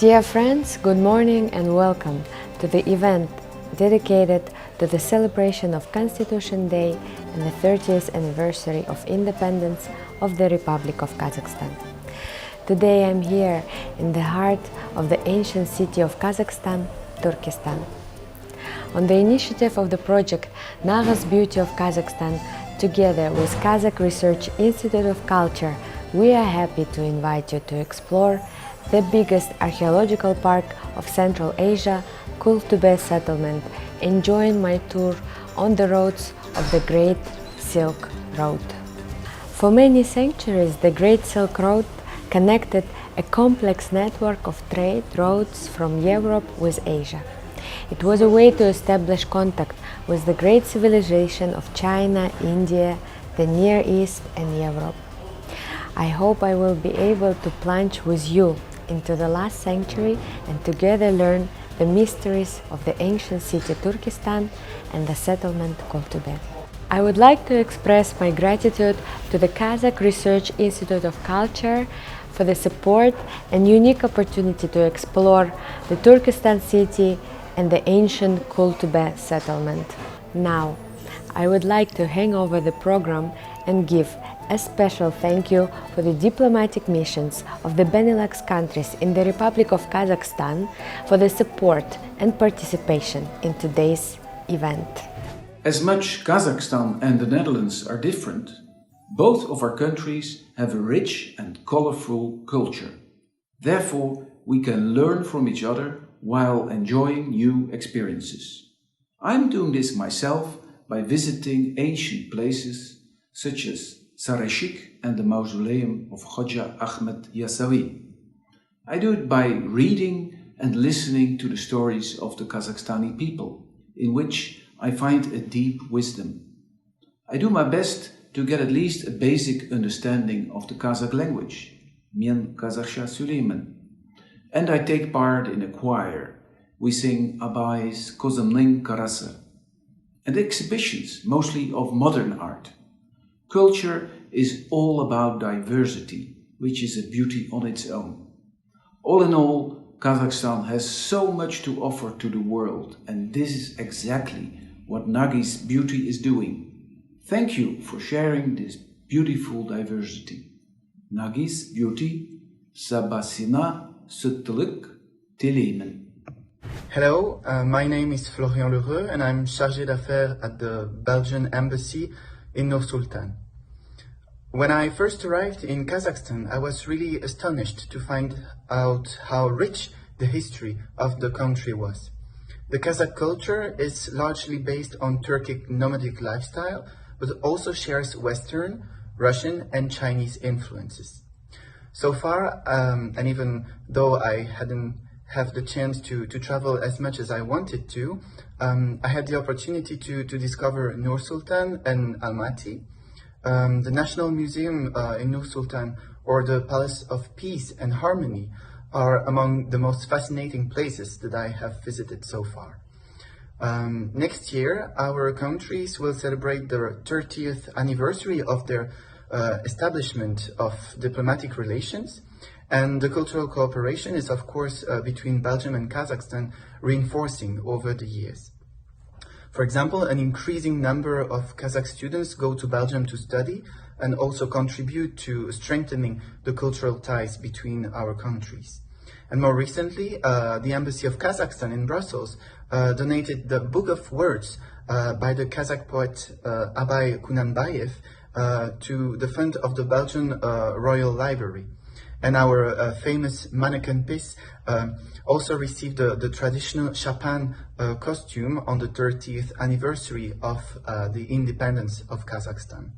Dear friends, good morning and welcome to the event dedicated to the celebration of Constitution Day and the 30th anniversary of independence of the Republic of Kazakhstan. Today I'm here in the heart of the ancient city of Kazakhstan, Turkistan. On the initiative of the project Nagýz Beauty of Kazakhstan, together with Kazakh Research Institute of Culture, we are happy to invite you to explore the biggest archaeological park of Central Asia, Kúltóbe Settlement, and join my tour on the roads of the Great Silk Road. For many centuries, the Great Silk Road connected a complex network of trade routes from Europe with Asia. It was a way to establish contact with the great civilization of China, India, the Near East, and Europe. I hope I will be able to plunge with you into the last century and together learn the mysteries of the ancient city Turkistan and the settlement Kultobe. I would like to express my gratitude to the Kazakh Research Institute of Culture for the support and unique opportunity to explore the Turkistan city and the ancient Kúltóbe settlement. Now, I would like to hand over the program and give a special thank you for the diplomatic missions of the Benelux countries in the Republic of Kazakhstan for the support and participation in today's event. As much Kazakhstan and the Netherlands are different, both of our countries have a rich and colorful culture. Therefore, we can learn from each other while enjoying new experiences. I'm doing this myself by visiting ancient places such as Sarayshik and the mausoleum of Hoja Ahmed Yasawi. I do it by reading and listening to the stories of the Kazakhstani people, in which I find a deep wisdom. I do my best to get at least a basic understanding of the Kazakh language, Men Kazakhsha Süleyman, and I take part in a choir. We sing Abay's Kozamning Karasa, and exhibitions, mostly of modern art. Culture is all about diversity, which is a beauty on its own. All in all, Kazakhstan has so much to offer to the world, and this is exactly what Nagýz Beauty is doing. Thank you for sharing this beautiful diversity. Nagýz Beauty, Sabasina Sütlük Tileymen. Hello, my name is Florian and I'm chargé d'affaires at the Belgian embassy in Nur Sultan. When I first arrived in Kazakhstan, I was really astonished to find out how rich the history of the country was. The Kazakh culture is largely based on Turkic nomadic lifestyle, but also shares Western, Russian and Chinese influences. So far, and even though I hadn't have the chance to travel as much as I wanted to, I had the opportunity to discover Nur Sultan and Almaty, the National Museum in Nur Sultan, or the Palace of Peace and Harmony are among the most fascinating places that I have visited so far. Next year, our countries will celebrate the 30th anniversary of their establishment of diplomatic relations, and the cultural cooperation is, of course, between Belgium and Kazakhstan reinforcing over the years. For example, an increasing number of Kazakh students go to Belgium to study and also contribute to strengthening the cultural ties between our countries. And more recently, the Embassy of Kazakhstan in Brussels donated the Book of Words by the Kazakh poet Abay Kunanbayev to the fund of the Belgian Royal Library. And our famous mannequin piece also received the traditional Chapin costume on the 30th anniversary of the independence of Kazakhstan.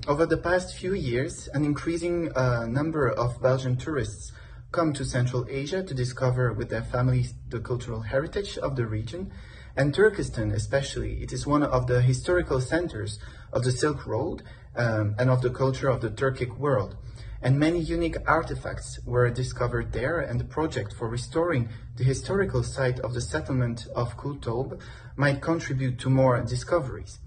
Over the past few years, an increasing number of Belgian tourists come to Central Asia to discover with their families the cultural heritage of the region, and Turkestan especially. It is one of the historical centers of the Silk Road and of the culture of the Turkic world. And many unique artifacts were discovered there, and the project for restoring the historical site of the settlement of Kultobe might contribute to more discoveries.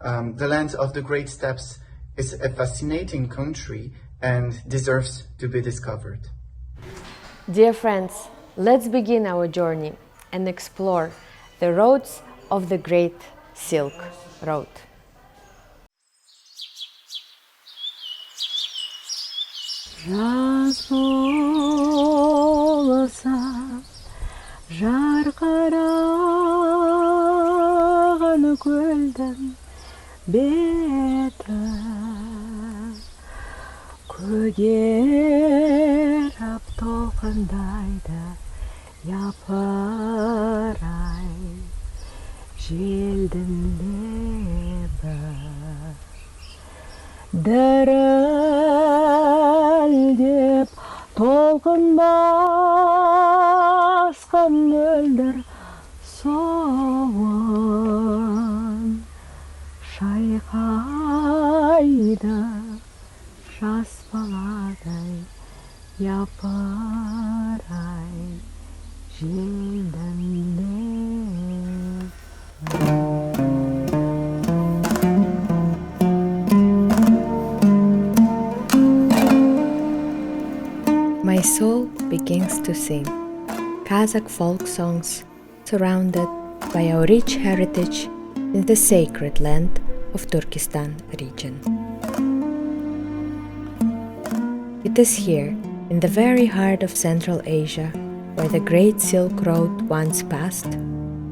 The land of the Great Steppes is a fascinating country and deserves to be discovered. Dear friends, let's begin our journey and explore the roads of the Great Silk Road. Жаз болса, жарқыраған көлдің беті, көгеріп толқындайды япырай желдің лебі. Дірілдеп толқын басқан мөлдір суын шайқайды жас баладай япырай желдің лебі. My soul begins to sing Kazakh folk songs surrounded by our rich heritage in the sacred land of Turkistan region. It is here, in the very heart of Central Asia, where the Great Silk Road once passed,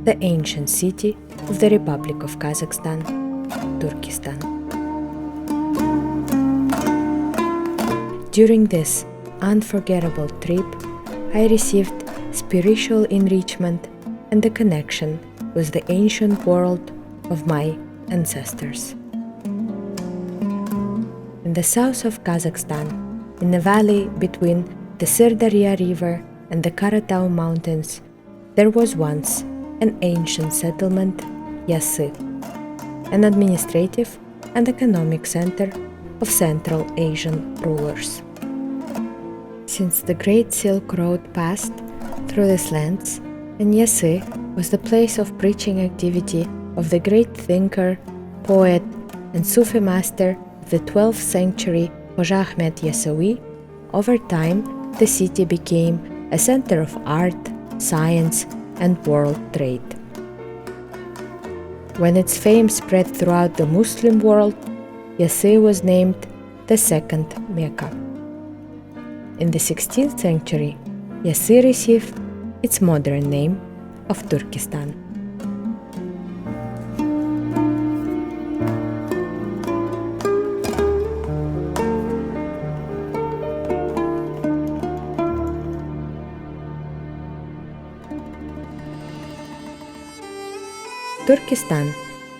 the ancient city of the Republic of Kazakhstan, Turkistan. During this unforgettable trip, I received spiritual enrichment and a connection with the ancient world of my ancestors. In the south of Kazakhstan, in the valley between the Sirdarya River and the Karatau Mountains, there was once an ancient settlement, Yassi, an administrative and economic center of Central Asian rulers. Since the Great Silk Road passed through these lands, and Yassi was the place of preaching activity of the great thinker, poet, and Sufi master of the 12th century Hoja Ahmed Yassawi, over time the city became a center of art, science, and world trade. When its fame spread throughout the Muslim world, Yassi was named the Second Mecca. In the 16th century, Yassi received its modern name of Turkistan. Turkistan,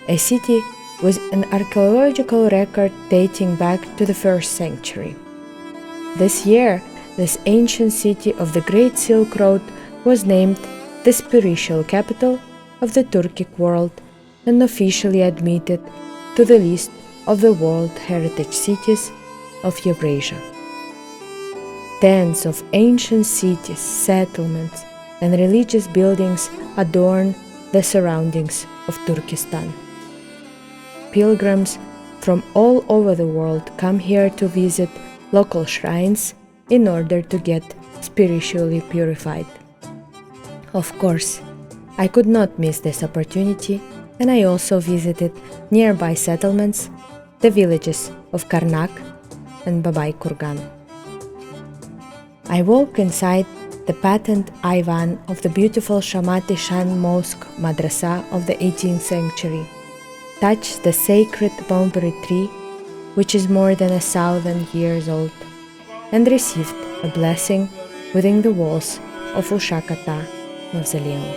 a city with an archeological record dating back to the 1st century. This year, this ancient city of the Great Silk Road was named the spiritual capital of the Turkic world and officially admitted to the list of the World Heritage Cities of Eurasia. Tens of ancient cities, settlements, and religious buildings adorn the surroundings of Turkistan. Pilgrims from all over the world come here to visit local shrines in order to get spiritually purified. Of course, I could not miss this opportunity, and I also visited nearby settlements, the villages of Karnak and Babay Kurgan. I walk inside the patent Ivan of the beautiful Shamati Shan Mosque Madrasa of the 18th century, touch the sacred mulberry tree, which is more than 1,000 years old, and received a blessing within the walls of Ushakata Mausoleum.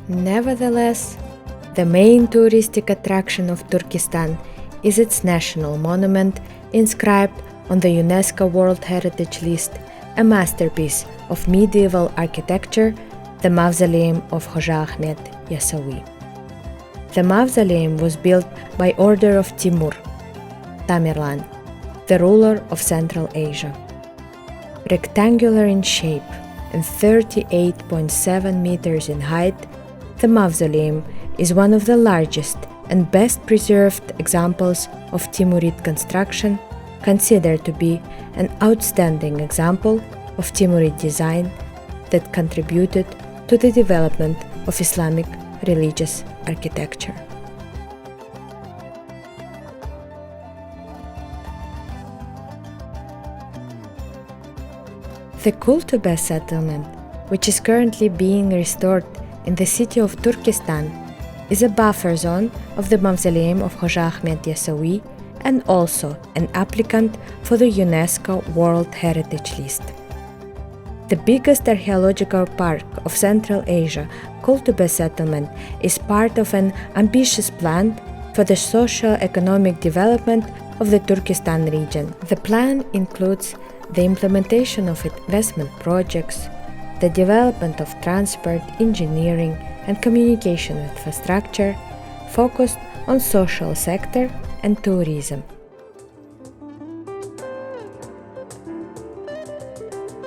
Nevertheless, the main touristic attraction of Turkistan is its national monument inscribed on the UNESCO World Heritage List, a masterpiece of medieval architecture, the Mausoleum of Hoja Ahmed Yassawi. The mausoleum was built by order of Timur, Tamerlan, the ruler of Central Asia. Rectangular in shape and 38.7 meters in height, the mausoleum is one of the largest and best preserved examples of Timurid construction considered to be an outstanding example of Timurid design that contributed to the development of Islamic religious architecture. The Kúltóbe Settlement, which is currently being restored in the city of Turkistan, is a buffer zone of the mausoleum of Hoja Ahmed Yasawi and also an applicant for the UNESCO World Heritage List. The biggest archaeological park of Central Asia, Kúltóbe Settlement, is part of an ambitious plan for the socio-economic development of the Turkestan region. The plan includes the implementation of investment projects, the development of transport, engineering, and communication infrastructure focused on social sector and tourism.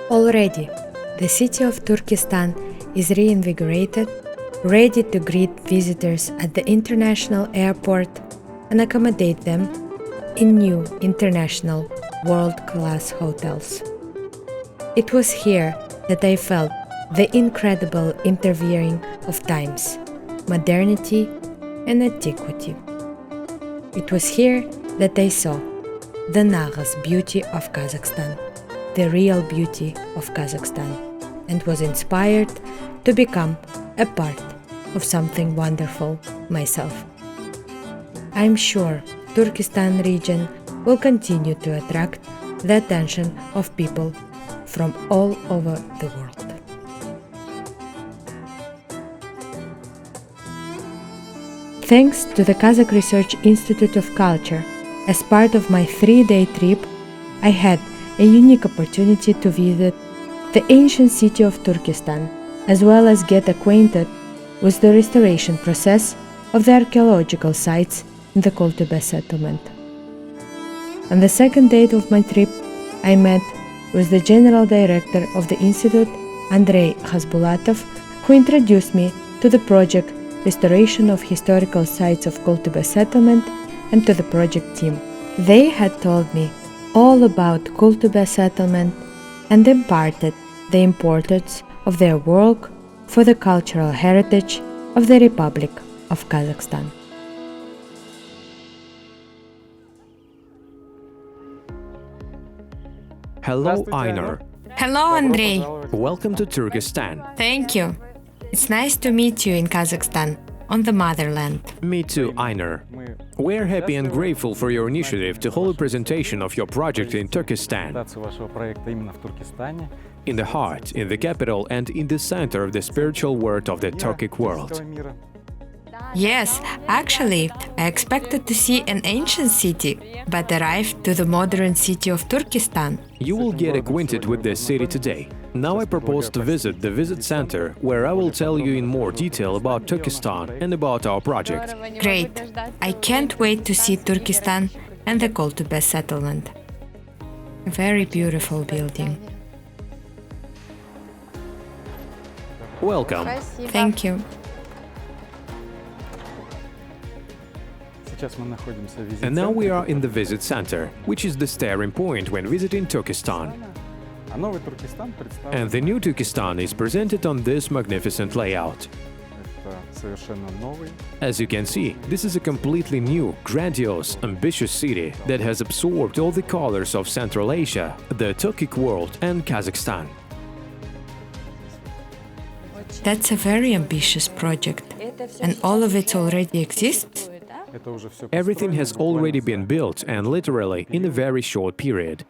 Already, the city of Turkestan is reinvigorated, ready to greet visitors at the international airport and accommodate them in new international world-class hotels. It was here that I felt the incredible interweaving of times, modernity and antiquity. It was here that I saw the Nagýz Beauty of Kazakhstan, the real beauty of Kazakhstan, and was inspired to become a part of something wonderful myself. I'm sure Turkestan region will continue to attract the attention of people from all over the world. Thanks to the Kazakh Research Institute of Culture, as part of my 3-day trip, I had a unique opportunity to visit the ancient city of Turkestan, as well as get acquainted with the restoration process of the archaeological sites in the Kúltóbe Settlement. On the second day of my trip, I met with the General Director of the Institute, André, who introduced me to the project Restoration of Historical Sites of Kúltóbe Settlement and to the project team. They had told me all about Kúltóbe Settlement and imparted the importance of their work for the cultural heritage of the Republic of Kazakhstan. Hello, Einar. Hello, André. Welcome to Turkestan. Thank you. It's nice to meet you in Kazakhstan, on the motherland. Me too, Einar. We're happy and grateful for your initiative to hold a presentation of your project in Turkestan, in the heart, in the capital, and in the center of the spiritual world of the Turkic world. Yes, actually, I expected to see an ancient city, but arrived to the modern city of Turkestan. You will get acquainted with this city today. Now I propose to visit the visit center, where I will tell you in more detail about Turkestan and about our project. Great! I can't wait to see Turkestan and the Kúltóbe Settlement. A very beautiful building. Welcome. Thank you. And now we are in the visit center, which is the starting point when visiting Turkestan. And the new Turkestan is presented on this magnificent layout. As you can see, this is a completely new, grandiose, ambitious city that has absorbed all the colors of Central Asia, the Turkic world and Kazakhstan. That's a very ambitious project, and all of it already exists? Everything has already been built, and literally in a very short period.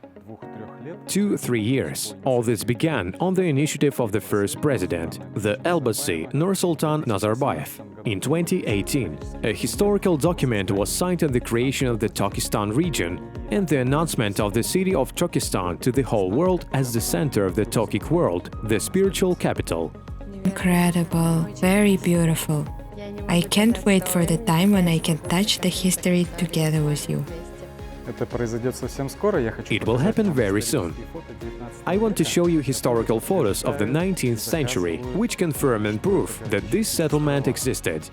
2-3 years. All this began on the initiative of the first president, the Elbashi Nursultan Nazarbayev. In 2018, a historical document was signed on the creation of the Turkestan region and the announcement of the city of Turkestan to the whole world as the center of the Turkic world, the spiritual capital. Incredible, very beautiful. I can't wait for the time when I can touch the history together with you. It will happen very soon. I want to show you historical photos of the 19th century, which confirm and prove that this settlement existed.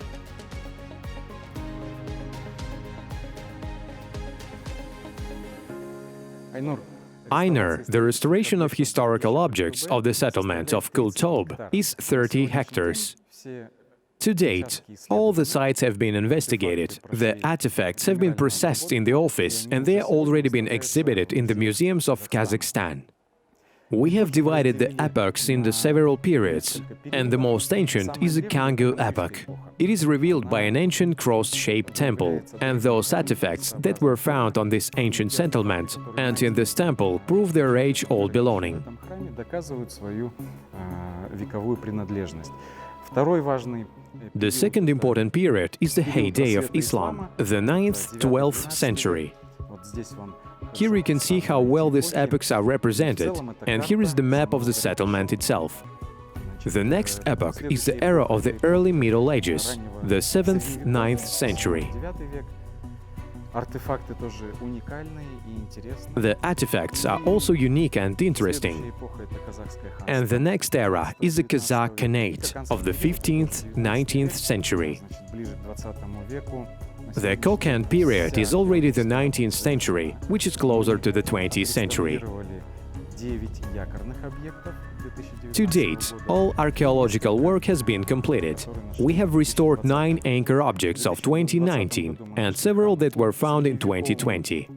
Einar, the restoration of historical objects of the settlement of Kultobe, is 30 hectares. To date, all the sites have been investigated, the artifacts have been processed in the office, and they are already been exhibited in the museums of Kazakhstan. We have divided the epochs into several periods, and the most ancient is the Kangoo epoch. It is revealed by an ancient cross-shaped temple, and those artifacts that were found on this ancient settlement and in this temple prove their age-old belonging. The second important period is the heyday of Islam, the 9th–12th century. Here you can see how well these epochs are represented, and here is the map of the settlement itself. The next epoch is the era of the early Middle Ages, the 7th–9th century. The artifacts are also unique and interesting. And the next era is the Kazakh Khanate of the 15th–19th century. The Kokand period is already the 19th century, which is closer to the 20th century. To date, all archaeological work has been completed. We have restored 9 anchor objects of 2019 and several that were found in 2020.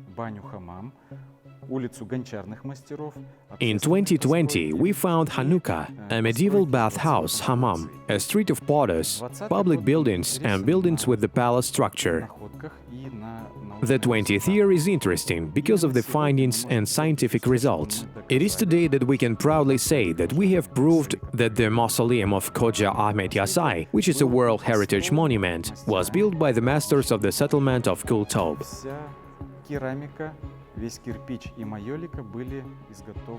In 2020, we found Hanukkah, a medieval bathhouse hammam, a street of potters, public buildings and buildings with the palace structure. The 20th year is interesting because of the findings and scientific results. It is today that we can proudly say that we have proved that the mausoleum of Khoja Ahmet Yasai, which is a World Heritage Monument, was built by the masters of the settlement of Kultobe.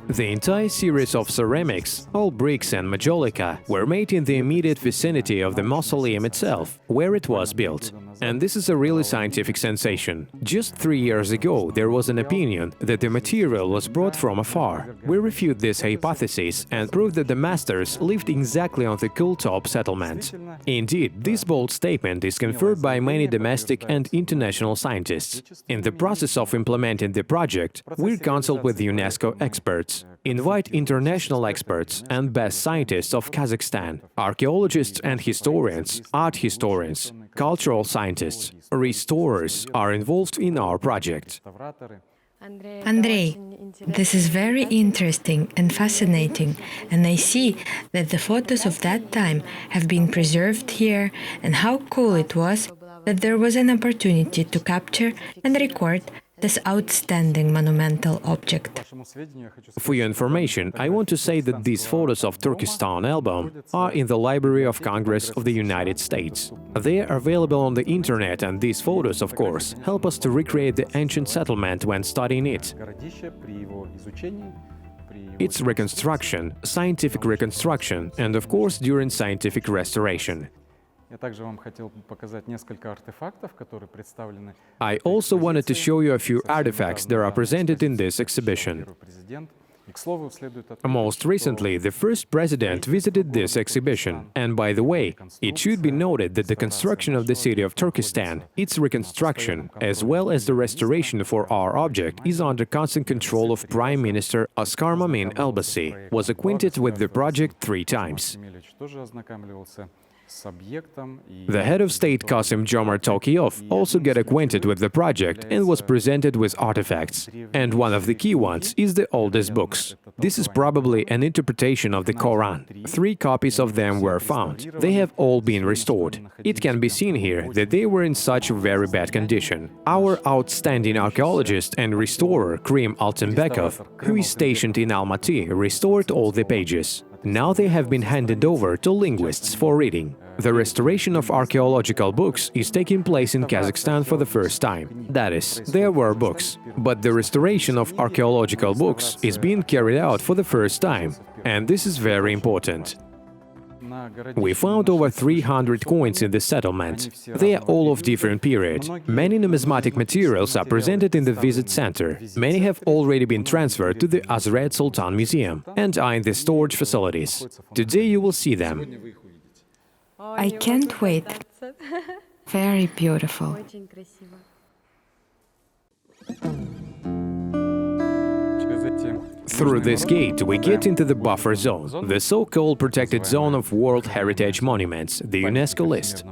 The entire series of ceramics, all bricks and majolica, were made in the immediate vicinity of the mausoleum itself, where it was built. And this is a really scientific sensation. Just 3 years ago, there was an opinion that the material was brought from afar. We refute this hypothesis and prove that the masters lived exactly on the Kúltóbe settlement. Indeed, this bold statement is confirmed by many domestic and international scientists. In the process of implementing the project, we consult with UNESCO experts, invite international experts and best scientists of Kazakhstan, archaeologists and historians, art historians, cultural scientists, restorers are involved in our project. André, this is very interesting and fascinating, and I see that the photos of that time have been preserved here, and how cool it was that there was an opportunity to capture and record this outstanding monumental object. For your information, I want to say that these photos of Turkistan album are in the Library of Congress of the United States. They are available on the internet, and these photos, of course, help us to recreate the ancient settlement when studying it. Its reconstruction, scientific reconstruction, and of course during scientific restoration. I also wanted to show you a few artifacts that are presented in this exhibition. Most recently, the first president visited this exhibition, and by the way, it should be noted that the construction of the city of Turkistan, its reconstruction, as well as the restoration for our object, is under constant control of Prime Minister Askar Mamin Elbasi, was acquainted with the project 3 times. The head of state Kasim Jomart Tokayev also got acquainted with the project and was presented with artifacts. And one of the key ones is the oldest books. This is probably an interpretation of the Quran. 3 copies of them were found. They have all been restored. It can be seen here that they were in such very bad condition. Our outstanding archaeologist and restorer Krim Altenbekov, who is stationed in Almaty, restored all the pages. Now they have been handed over to linguists for reading. The restoration of archaeological books is taking place in Kazakhstan for the first time. That is, there were books. But the restoration of archaeological books is being carried out for the first time, and this is very important. We found over 300 coins in the settlement. They are all of different period. Many numismatic materials are presented in the visit center. Many have already been transferred to the Azret Sultan Museum and are in the storage facilities. Today you will see them. I can't wait. Very beautiful. Through this gate, we get into the buffer zone, the so-called protected zone of World Heritage Monuments, the UNESCO list.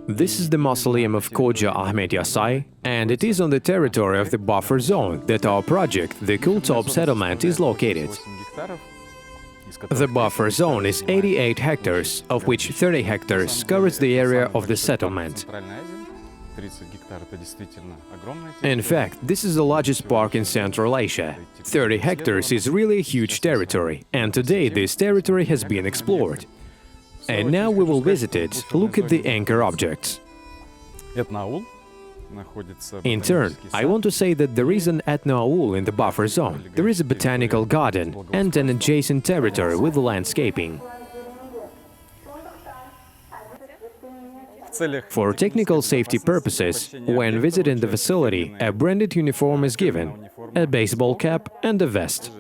This is the mausoleum of Khoja Ahmed Yasai, and it is on the territory of the buffer zone that our project, the Kúltóbe Settlement, is located. The buffer zone is 88 hectares, of which 30 hectares covers the area of the settlement. In fact, this is the largest park in Central Asia. 30 hectares is really a huge territory, and today this territory has been explored. And now we will visit it, look at the anchor objects. In turn, I want to say that there is an ethno-aul in the buffer zone. There is a botanical garden and an adjacent territory with landscaping. For technical safety purposes, when visiting the facility, a branded uniform is given, a baseball cap and a vest.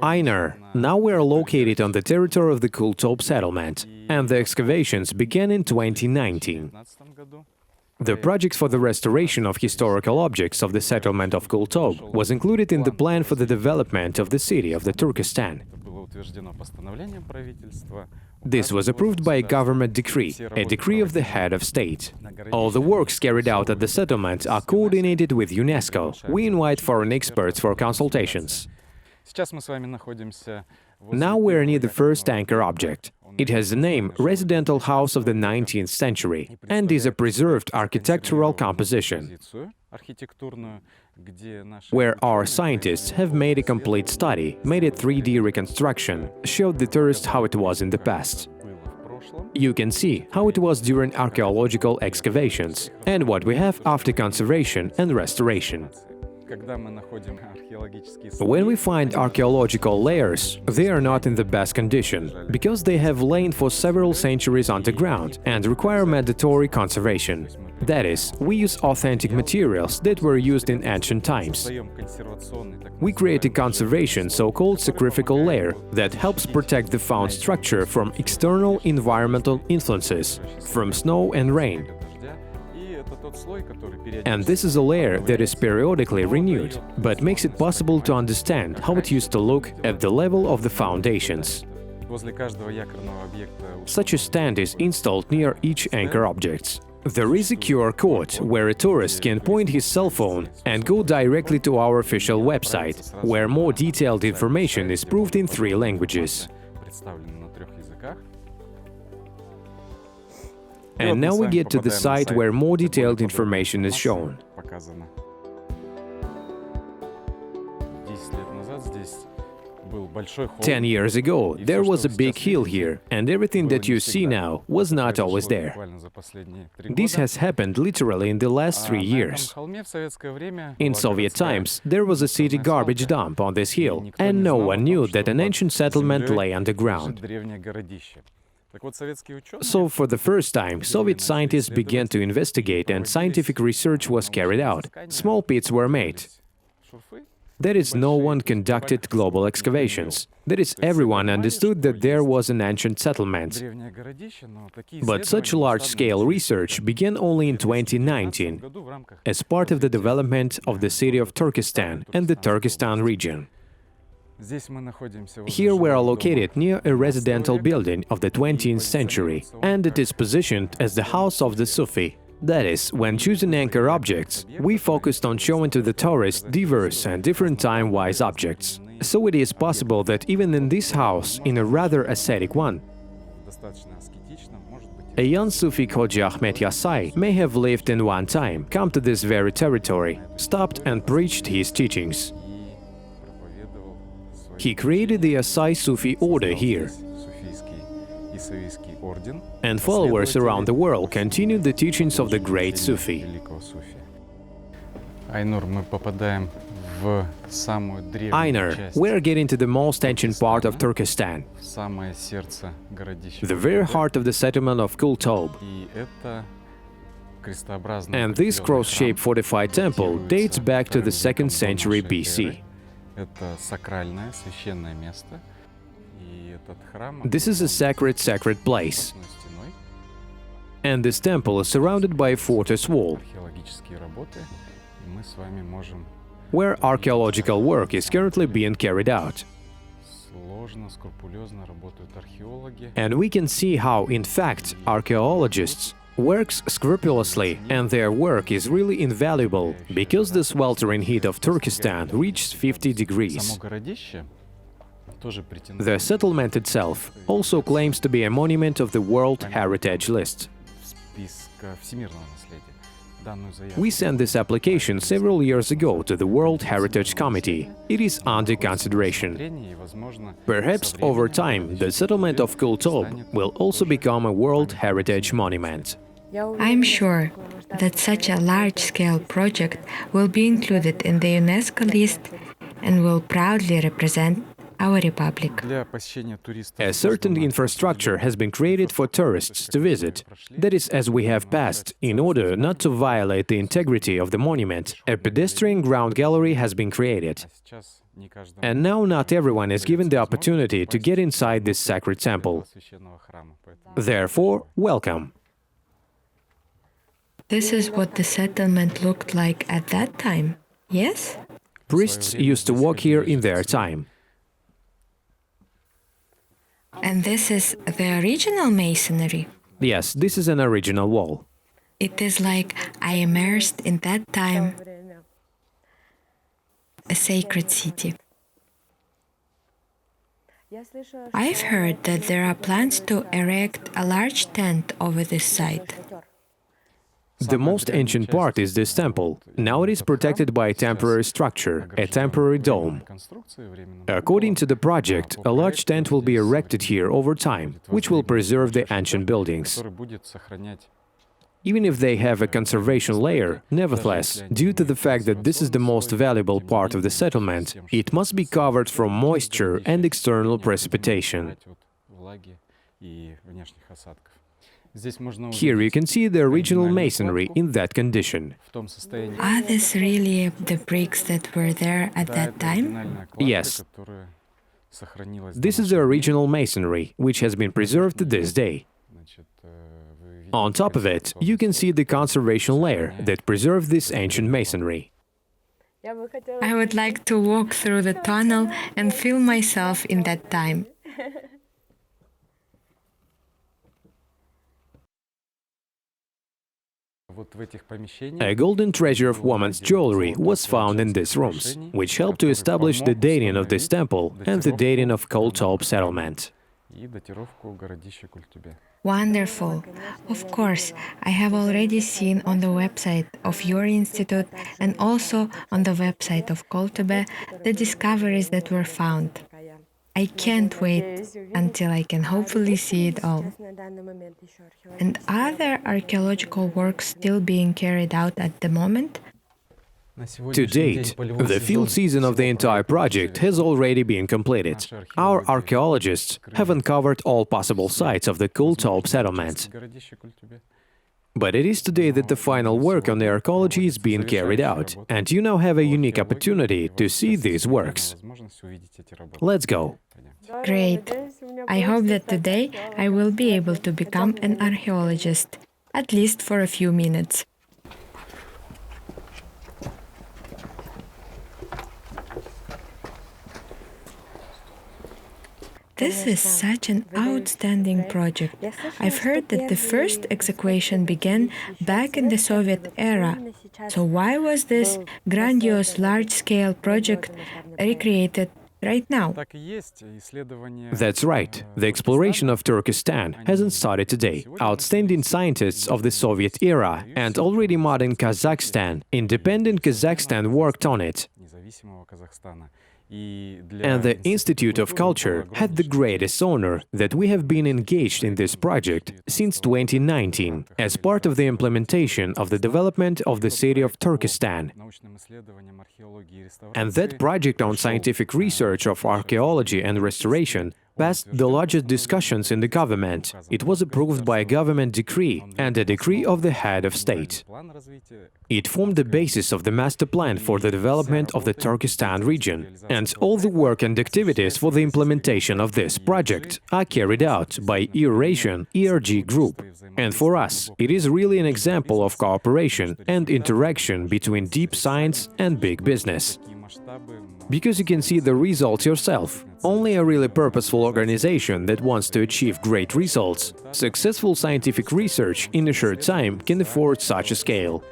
Einar, now we are located on the territory of the Kúltóbe Settlement, and the excavations began in 2019. The project for the restoration of historical objects of the settlement of Kultobe was included in the plan for the development of the city of the Turkistan. This was approved by a government decree, a decree of the head of state. All the works carried out at the settlement are coordinated with UNESCO. We invite foreign experts for consultations. Now we're near the first anchor object. It has the name Residential House of the 19th Century and is a preserved architectural composition, where our scientists have made a complete study, made a 3D reconstruction, showed the tourists how it was in the past. You can see how it was during archaeological excavations and what we have after conservation and restoration. When we find archaeological layers, they are not in the best condition, because they have lain for several centuries underground and require mandatory conservation. That is, we use authentic materials that were used in ancient times. We create a conservation, so-called sacrificial layer, that helps protect the found structure from external environmental influences, from snow and rain. And this is a layer that is periodically renewed, but makes it possible to understand how it used to look at the level of the foundations. Such a stand is installed near each anchor object. There is a QR code where a tourist can point his cell phone and go directly to our official website, where more detailed information is proved in 3 languages. And now we get to the site where more detailed information is shown. 10 years ago, there was a big hill here, and everything that you see now was not always there. This has happened literally in the last 3 years. In Soviet times, there was a city garbage dump on this hill, and no one knew that an ancient settlement lay underground. So, for the first time, Soviet scientists began to investigate and scientific research was carried out. Small pits were made. That is, no one conducted global excavations. That is, everyone understood that there was an ancient settlement. But such large-scale research began only in 2019, as part of the development of the city of Turkistan and the Turkistan region. Here we are located near a residential building of the 20th century, and it is positioned as the house of the Sufi. That is, when choosing anchor objects, we focused on showing to the tourists diverse and different time-wise objects. So it is possible that even in this house, in a rather ascetic one, a young Sufi Khoja Ahmed Yasai may have lived in one time, come to this very territory, stopped and preached his teachings. He created the Yasai Sufi order here, and followers around the world continued the teachings of the great Sufi. Einar, we are getting to the most ancient part of Turkestan, the very heart of the settlement of Kultobe. And this cross-shaped fortified temple dates back to the 2nd century BC. This is a sacred place. and this temple is surrounded by a fortress wall, where archaeological work is currently being carried out. And we can see how, in fact, archaeologists work scrupulously, and their work is really invaluable, because the sweltering heat of Turkestan reached 50 degrees. The settlement itself also claims to be a monument of the World Heritage List. We sent this application several years ago to the World Heritage Committee. It is under consideration. Perhaps over time, the settlement of Kultobe will also become a World Heritage Monument. I'm sure that such a large-scale project will be included in the UNESCO list and will proudly represent our republic. A certain infrastructure has been created for tourists to visit. That is, as we have passed, in order not to violate the integrity of the monument, a pedestrian ground gallery has been created. And now not everyone is given the opportunity to get inside this sacred temple. Therefore, welcome. This is what the settlement looked like at that time, yes? Priests used to walk here in their time. And this is the original masonry. Yes, this is an original wall. It is like I immersed in that time a sacred city. I've heard that there are plans to erect a large tent over this site. The most ancient part is this temple. Now it is protected by a temporary structure, a temporary dome. According to the project, a large tent will be erected here over time, which will preserve the ancient buildings. Even if they have a conservation layer, nevertheless, due to the fact that this is the most valuable part of the settlement, it must be covered from moisture and external precipitation. Here you can see the original masonry in that condition. Are these really the bricks that were there at that time? Yes. This is the original masonry, which has been preserved to this day. On top of it, you can see the conservation layer that preserved this ancient masonry. I would like to walk through the tunnel and feel myself in that time. A golden treasure of women's jewelry was found in these rooms, which helped to establish the dating of this temple and the dating of Kúltóbe Settlement. Wonderful. Of course, I have already seen on the website of your institute and also on the website of Kultobe the discoveries that were found. I can't wait until I can hopefully see it all. And are there archaeological works still being carried out at the moment? To date, the field season of the entire project has already been completed. Our archaeologists have uncovered all possible sites of the Kultobe settlement. But it is today that the final work on the archaeology is being carried out, and you now have a unique opportunity to see these works. Let's go. Great. I hope that today I will be able to become an archaeologist, at least for a few minutes. This is such an outstanding project. I've heard that the first excavation began back in the Soviet era. So why was this grandiose large-scale project recreated right now? That's right. The exploration of Turkestan hasn't started today. Outstanding scientists of the Soviet era and already modern Kazakhstan, independent Kazakhstan, worked on it. And the Institute of Culture had the greatest honor that we have been engaged in this project since 2019 as part of the implementation of the development of the city of Turkestan. And that project on scientific research of archaeology and restoration passed the largest discussions in the government. It was approved by a government decree and a decree of the head of state. It formed the basis of the master plan for the development of the Turkistan region, and all the work and activities for the implementation of this project are carried out by Eurasian ERG Group. And for us, it is really an example of cooperation and interaction between deep science and big business. Because you can see the results yourself. Only a really purposeful organization that wants to achieve great results, successful scientific research in a short time can afford such a scale.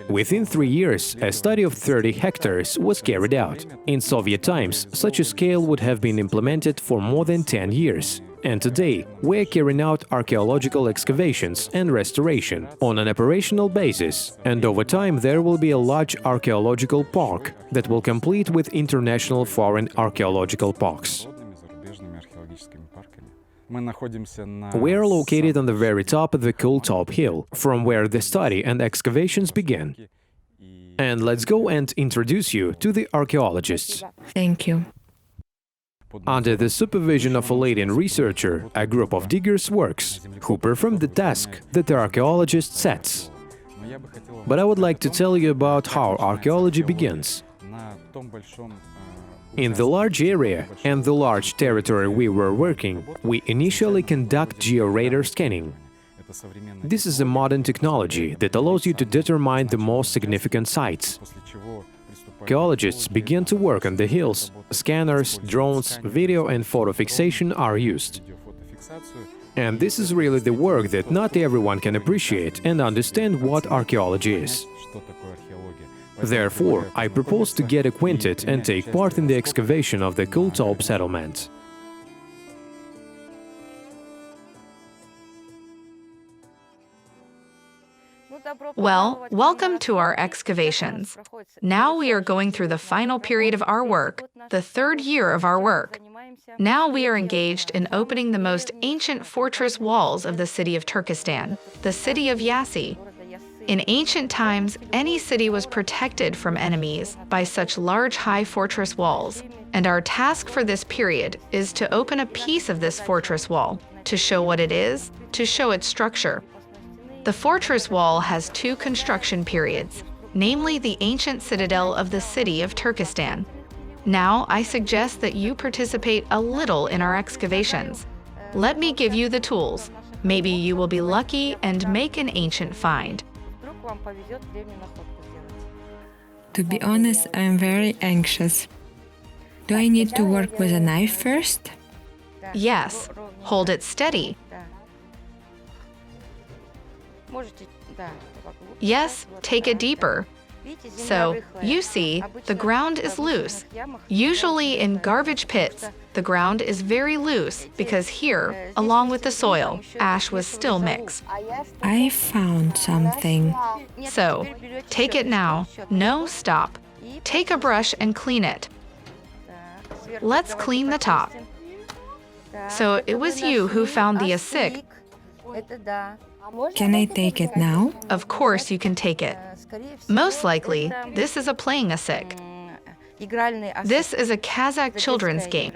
Within 3 years, a study of 30 hectares was carried out. In Soviet times, such a scale would have been implemented for more than 10 years. And today, we're carrying out archaeological excavations and restoration on an operational basis, and over time there will be a large archaeological park that will complete with international foreign archaeological parks. We are located on the very top of the Kultobe hill, from where the study and excavations begin. And let's go and introduce you to the archaeologists. Thank you. Under the supervision of a leading researcher, a group of diggers works, who perform the task that the archaeologist sets. But I would like to tell you about how archaeology begins. In the large area and the large territory we were working, we initially conduct georadar scanning. This is a modern technology that allows you to determine the most significant sites. Archaeologists begin to work on the hills. Scanners, drones, video and photo fixation are used. And this is really the work that not everyone can appreciate and understand what archaeology is. Therefore, I propose to get acquainted and take part in the excavation of the Kúltóbe Settlement. Well, welcome to our excavations. Now we are going through the final period of our work, the third year of our work. Now we are engaged in opening the most ancient fortress walls of the city of Turkistan, the city of Yassi. In ancient times, any city was protected from enemies by such large high fortress walls, and our task for this period is to open a piece of this fortress wall, to show what it is, to show its structure. The fortress wall has 2 construction periods, namely the ancient citadel of the city of Turkistan. Now, I suggest that you participate a little in our excavations. Let me give you the tools. Maybe you will be lucky and make an ancient find. To be honest, I am very anxious. Do I need to work with a knife first? Yes, hold it steady. Yes, take it deeper. So, you see, the ground is loose. Usually in garbage pits, the ground is very loose because here, along with the soil, ash was still mixed. I found something. So, take it now. No, stop. Take a brush and clean it. Let's clean the top. So, it was you who found the asik. Can I take it now? Of course you can take it. Most likely, this is a playing asik. This is a Kazakh children's game.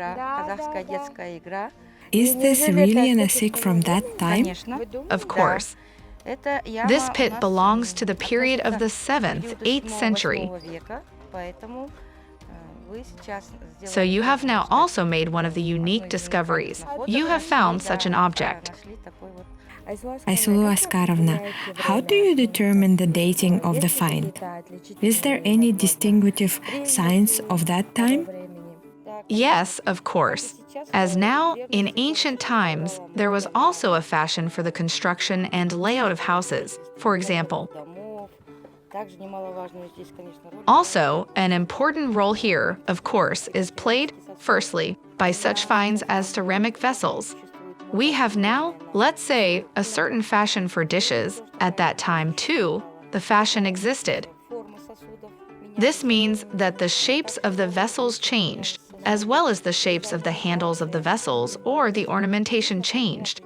Is this really an asik from that time? Of course. This pit belongs to the period of the 7th, 8th century. So you have now also made one of the unique discoveries. You have found such an object. Aysulu Askarovna, how do you determine the dating of the find? Is there any distinctive signs of that time? Yes, of course. As now, in ancient times, there was also a fashion for the construction and layout of houses, for example. Also, an important role here, of course, is played, firstly, by such finds as ceramic vessels. We have now, let's say, a certain fashion for dishes. At that time, too, the fashion existed. This means that the shapes of the vessels changed, as well as the shapes of the handles of the vessels or the ornamentation changed.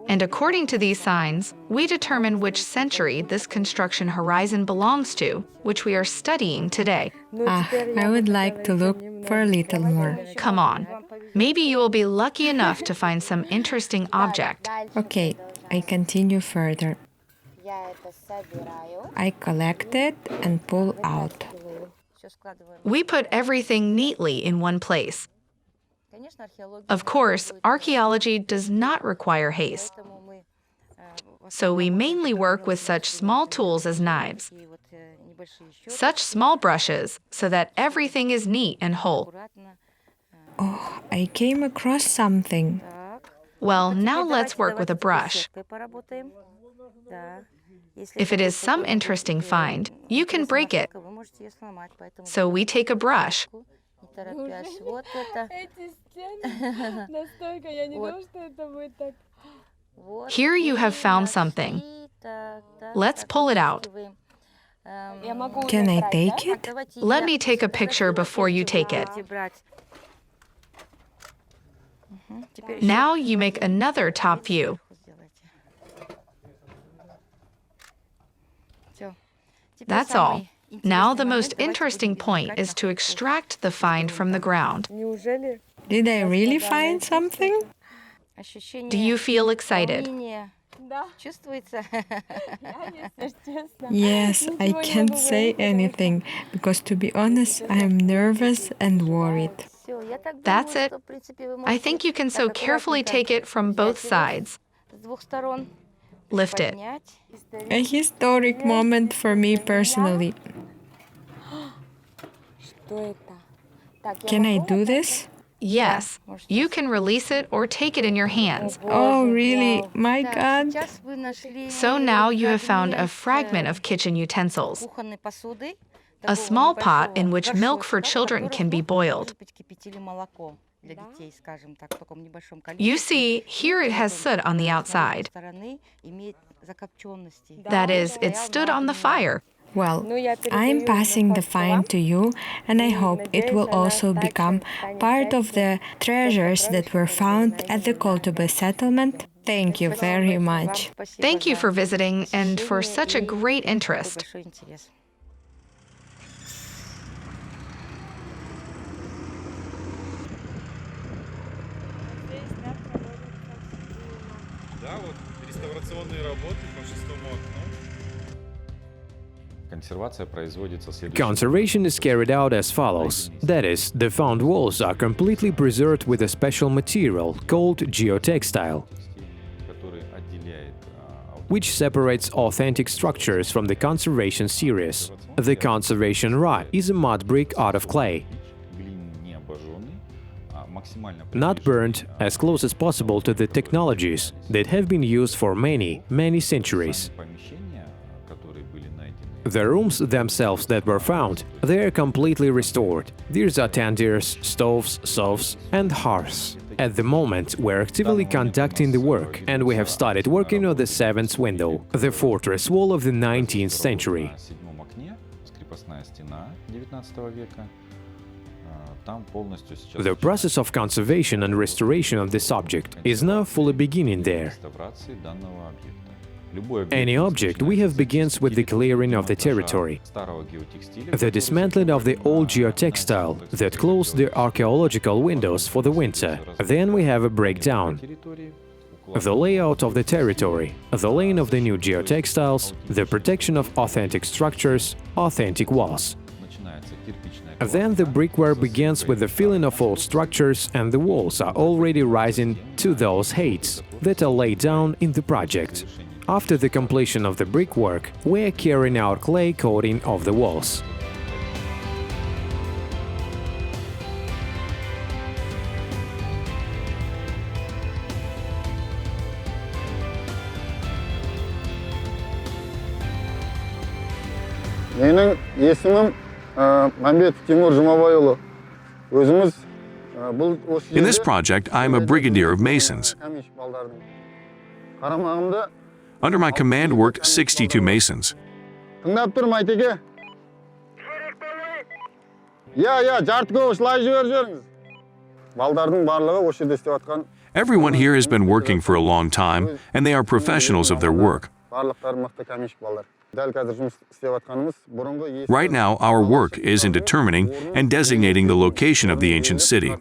And according to these signs, we determine which century this construction horizon belongs to, which we are studying today. I would like to look for a little more. Come on. Maybe you will be lucky enough to find some interesting object. Okay, I continue further. I collect it and pull out. We put everything neatly in one place. Of course, archaeology does not require haste. So we mainly work with such small tools as knives, such small brushes, so that everything is neat and whole. Oh, I came across something. Well, now let's work with a brush. If it is some interesting find, you can break it. So we take a brush. Here you have found something. Let's pull it out. Can I take it? Let me take a picture before you take it. Now you make another top view. That's all. Now the most interesting point is to extract the find from the ground. Did I really find something? Do you feel excited? Yes, I can't say anything because, to be honest, I'm nervous and worried. That's it. I think you can so carefully take it from both sides. Lift it. A historic moment for me personally. Can I do this? Yes, you can release it or take it in your hands. Oh, really? My God. So now you have found a fragment of kitchen utensils, a small pot in which milk for children can be boiled. You see, here it has soot on the outside. That is, it stood on the fire. Well, I'm passing the find to you, and I hope it will also become part of the treasures that were found at the Kúltóbe Settlement. Thank you very much. Thank you for visiting and for such a great interest. Conservation is carried out as follows. That is, the found walls are completely preserved with a special material called geotextile, which separates authentic structures from the conservation series. The conservation rod is a mud brick out of clay, not burnt, as close as possible to the technologies that have been used for many, many centuries. The rooms themselves that were found, they are completely restored. These are tenders, stoves, sofas and hearths. At the moment, we're actively conducting the work, and we have started working on the seventh window, the fortress wall of the 19th century. The process of conservation and restoration of this object is now fully beginning there. Any object we have begins with the clearing of the territory, the dismantling of the old geotextile that closed the archaeological windows for the winter. Then we have a breakdown, the layout of the territory, the laying of the new geotextiles, the protection of authentic structures, authentic walls. Then the brickwork begins with the filling of all structures, and the walls are already rising to those heights that are laid down in the project. After the completion of the brickwork, we are carrying out clay coating of the walls. Менің есімім Мәмбетов Тимур Жұмабайұлы. Өзіміз бұл In this project, I'm a brigadier of masons. Қарамағымда Under my command worked 62 masons. тыңдап тұрмын Айтеке. Жарты көп осылай жіберіңіз. Балдардың барлығы осы жерде істеп жатқан. Everyone here has been working for a long time, and they are professionals of their work. Барлықтары мықты камишік балдар. Дәл қазір жұмыс істеп жатқанымыз бұрынғы Right now, our work is in determining and designating the location of the ancient city.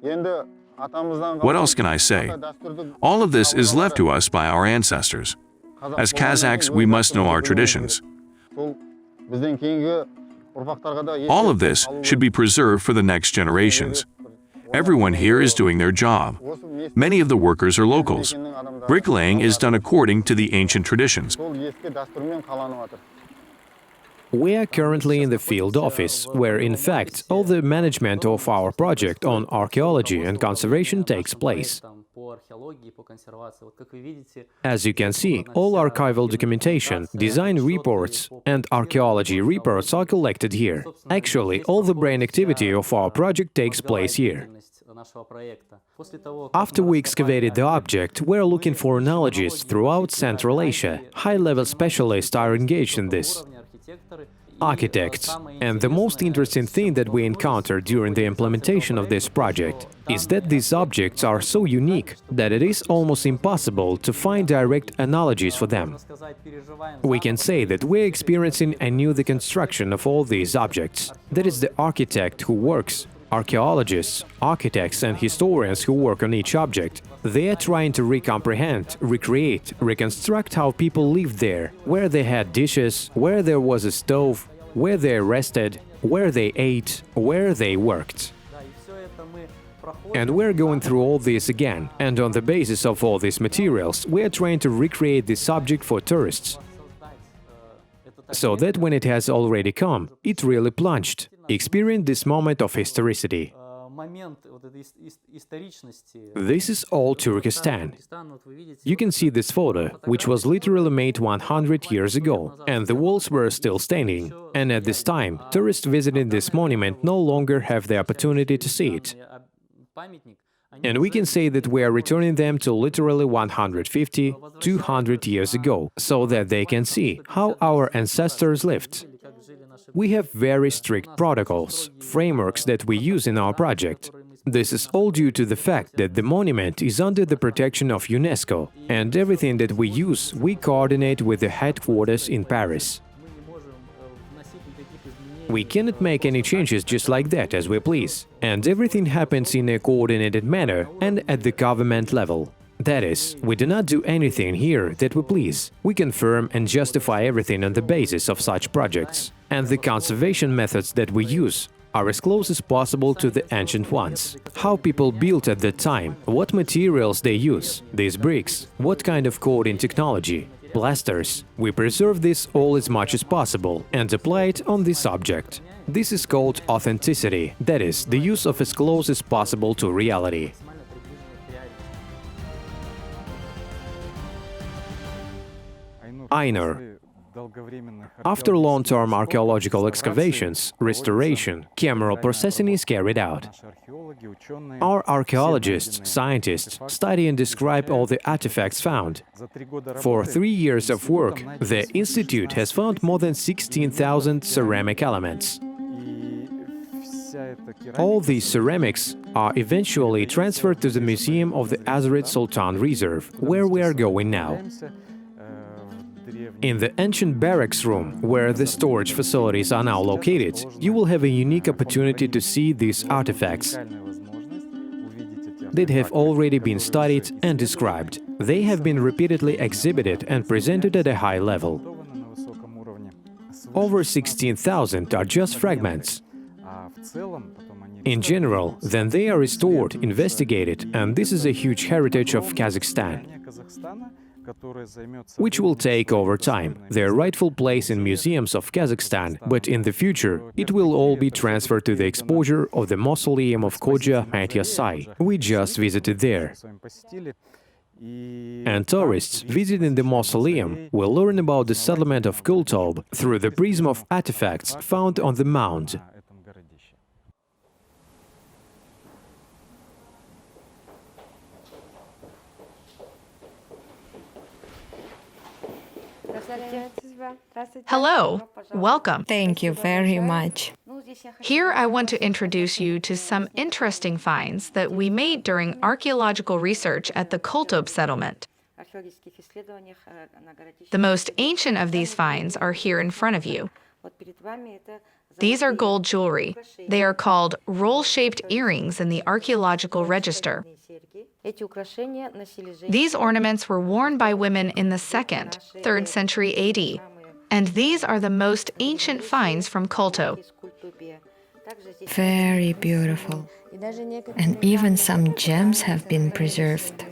What else can I say? All of this is left to us by our ancestors. As Kazakhs, we must know our traditions. All of this should be preserved for the next generations. Everyone here is doing their job. Many of the workers are locals. Bricklaying is done according to the ancient traditions. We are currently in the field office, where in fact all the management of our project on archaeology and conservation takes place. As you can see, all archival documentation, design reports and archaeology reports are collected here. Actually, all the brain activity of our project takes place here. After we excavated the object, we're looking for analogies throughout Central Asia. High-level specialists are engaged in this. Architects. And the most interesting thing that we encountered during the implementation of this project is that these objects are so unique that it is almost impossible to find direct analogies for them. We can say that we're experiencing a new deconstruction of all these objects. That is the architect who works, archaeologists, architects and historians who work on each object. They are trying to recomprehend, recreate, reconstruct how people lived there, where they had dishes, where there was a stove, where they rested, where they ate, where they worked. And we're going through all this again, and on the basis of all these materials, we are trying to recreate this object for tourists, so that when it has already come, it really plunged, experienced this moment of historicity. This is all Turkistan. You can see this photo, which was literally made 100 years ago, and the walls were still standing. And at this time, tourists visiting this monument no longer have the opportunity to see it. And we can say that we are returning them to literally 150, 200 years ago, so that they can see how our ancestors lived. We have very strict protocols, frameworks that we use in our project. This is all due to the fact that the monument is under the protection of UNESCO, and everything that we use, we coordinate with the headquarters in Paris. We cannot make any changes just like that as we please, and everything happens in a coordinated manner and at the government level. That is, we do not do anything here that we please. We confirm and justify everything on the basis of such projects. And the conservation methods that we use are as close as possible to the ancient ones. How people built at that time, what materials they use, these bricks, what kind of coating technology, plasters. We preserve this all as much as possible and apply it on this object. This is called authenticity, that is, the use of as close as possible to reality. Ainur. After long-term archaeological excavations, restoration, camera processing is carried out. Our archaeologists, scientists, study and describe all the artifacts found. For 3 years of work, the Institute has found more than 16,000 ceramic elements. All these ceramics are eventually transferred to the Museum of the Azerid Sultan Reserve, where we are going now. In the ancient barracks room, where the storage facilities are now located, you will have a unique opportunity to see these artifacts that have already been studied and described. They have been repeatedly exhibited and presented at a high level. Over 16,000 are just fragments. In general, then they are restored, investigated, and this is a huge heritage of Kazakhstan, which will take over time their rightful place in museums of Kazakhstan, but in the future it will all be transferred to the exposure of the mausoleum of Khoja Matyasai. We just visited there. And tourists visiting the mausoleum will learn about the settlement of Kultobe through the prism of artifacts found on the mound. Hello, welcome. Thank you very much. Here I want to introduce you to some interesting finds that we made during archaeological research at the Kúltóbe Settlement. The most ancient of these finds are here in front of you. These are gold jewelry. They are called roll-shaped earrings in the archaeological register. These ornaments were worn by women in the 2nd, 3rd century AD, and these are the most ancient finds from Kultobe. Very beautiful. And even some gems have been preserved.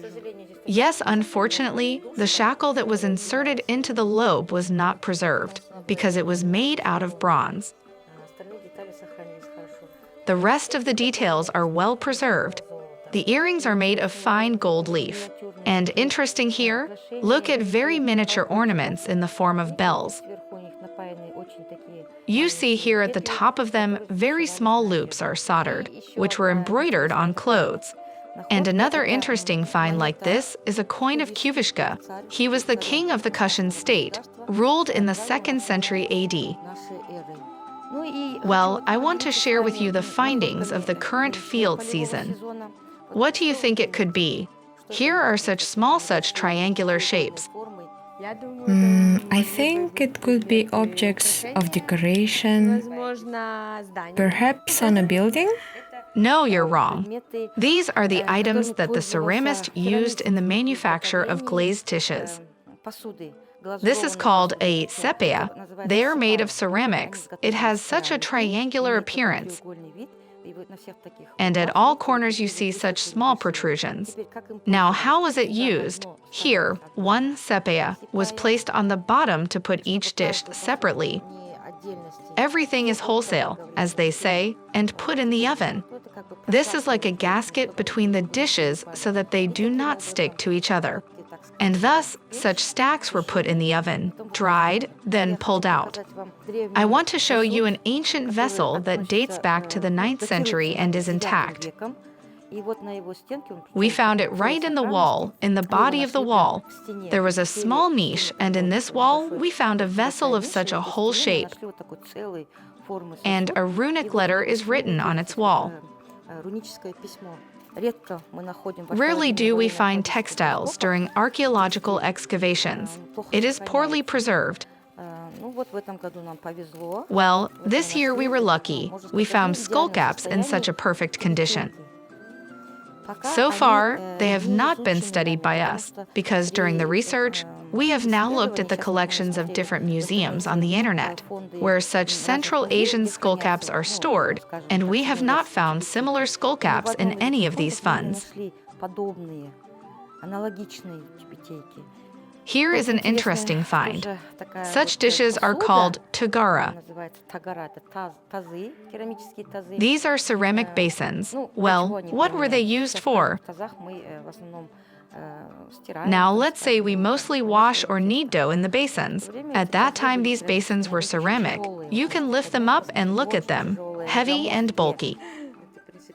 Yes, unfortunately, the shackle that was inserted into the lobe was not preserved because it was made out of bronze. The rest of the details are well preserved. The earrings are made of fine gold leaf. And interesting here, look at very miniature ornaments in the form of bells. You see here at the top of them, very small loops are soldered, which were embroidered on clothes. And another interesting find like this is a coin of Kuvishka. He was the king of the Kushan state, ruled in the 2nd century AD. Well, I want to share with you the findings of the current field season. What do you think it could be? Here are such triangular shapes. I think it could be objects of decoration, perhaps on a building? No, you're wrong. These are the items that the ceramist used in the manufacture of glazed dishes. This is called a sepia. They are made of ceramics. It has such a triangular appearance. And at all corners you see such small protrusions. Now, how was it used? Here, one sepia was placed on the bottom to put each dish separately. Everything is wholesale, as they say, and put in the oven. This is like a gasket between the dishes so that they do not stick to each other. And thus, such stacks were put in the oven, dried, then pulled out. I want to show you an ancient vessel that dates back to the 9th century and is intact. We found it right in the wall, in the body of the wall. There was a small niche, and in this wall, we found a vessel of such a whole shape. And a runic letter is written on its wall. Rarely do we find textiles during archaeological excavations. It is poorly preserved. Well, this year we were lucky. We found skullcaps in such a perfect condition. So far, they have not been studied by us, because during the research, we have now looked at the collections of different museums on the internet, where such Central Asian skullcaps are stored, and we have not found similar skullcaps in any of these funds. Here is an interesting find. Such dishes are called tagara. These are ceramic basins. Well, what were they used for? Now, let's say we mostly wash or knead dough in the basins. At that time, these basins were ceramic. You can lift them up and look at them, heavy and bulky.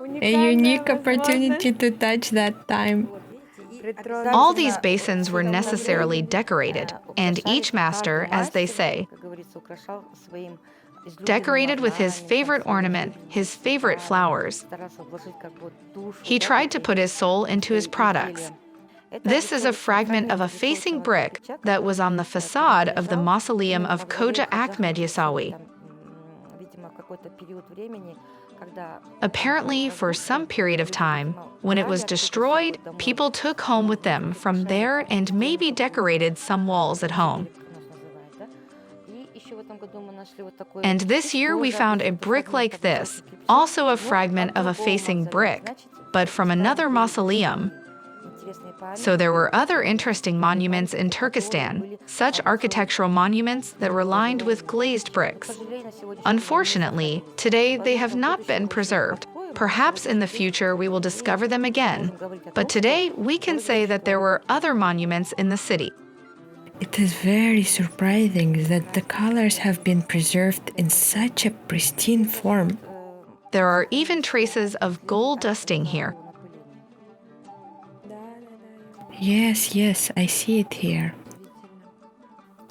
A unique opportunity to touch that time. All these basins were necessarily decorated, and each master, as they say, decorated with his favorite ornament, his favorite flowers. He tried to put his soul into his products. This is a fragment of a facing brick that was on the facade of the mausoleum of Khoja Ahmed Yasawi. Apparently, for some period of time, when it was destroyed, people took home with them from there and maybe decorated some walls at home. And this year we found a brick like this, also a fragment of a facing brick, but from another mausoleum. So there were other interesting monuments in Turkistan, such architectural monuments that were lined with glazed bricks. Unfortunately, today they have not been preserved. Perhaps in the future we will discover them again. But today we can say that there were other monuments in the city. It is very surprising that the colors have been preserved in such a pristine form. There are even traces of gold dusting here. Yes, I see it here.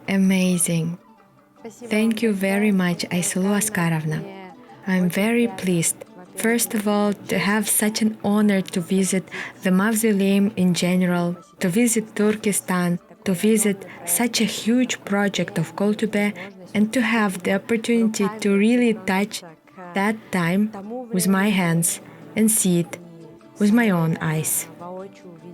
Amazing. Thank you very much, Aysulu Askarovna. I'm very pleased, first of all, to have such an honor to visit the mausoleum in general, to visit Turkestan, to visit such a huge project of Kultobe and to have the opportunity to really touch that time with my hands and see it with my own eyes.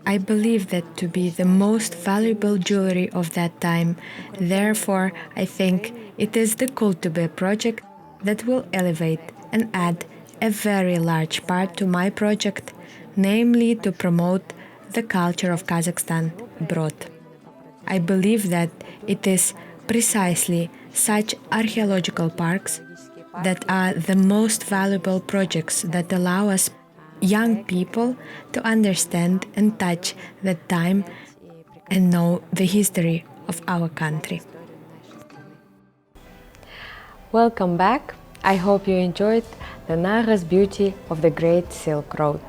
I believe that to be the most valuable jewelry of that time. Therefore, I think it is the Kultobe project that will elevate and add a very large part to my project, namely to promote the culture of Kazakhstan abroad. I believe that it is precisely such archeological parks that are the most valuable projects that allow us young people to understand and touch that time and know the history of our country. Welcome back. I hope you enjoyed the Nagýz Beauty of the Great Silk Road.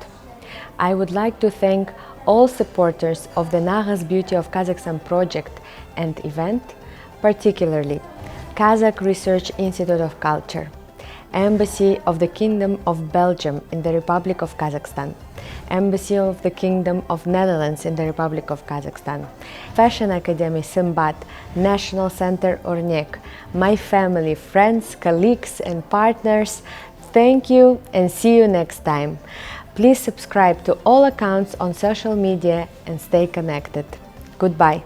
I would like to thank all supporters of the Nagýz Beauty of Kazakhstan project and event, particularly Kazakh Research Institute of Culture, Embassy of the Kingdom of Belgium in the Republic of Kazakhstan, Embassy of the Kingdom of Netherlands in the Republic of Kazakhstan, Fashion Academy Symbat, National Center Ornek, my family, friends, colleagues and partners. Thank you and see you next time. Please subscribe to all accounts on social media and stay connected. Goodbye.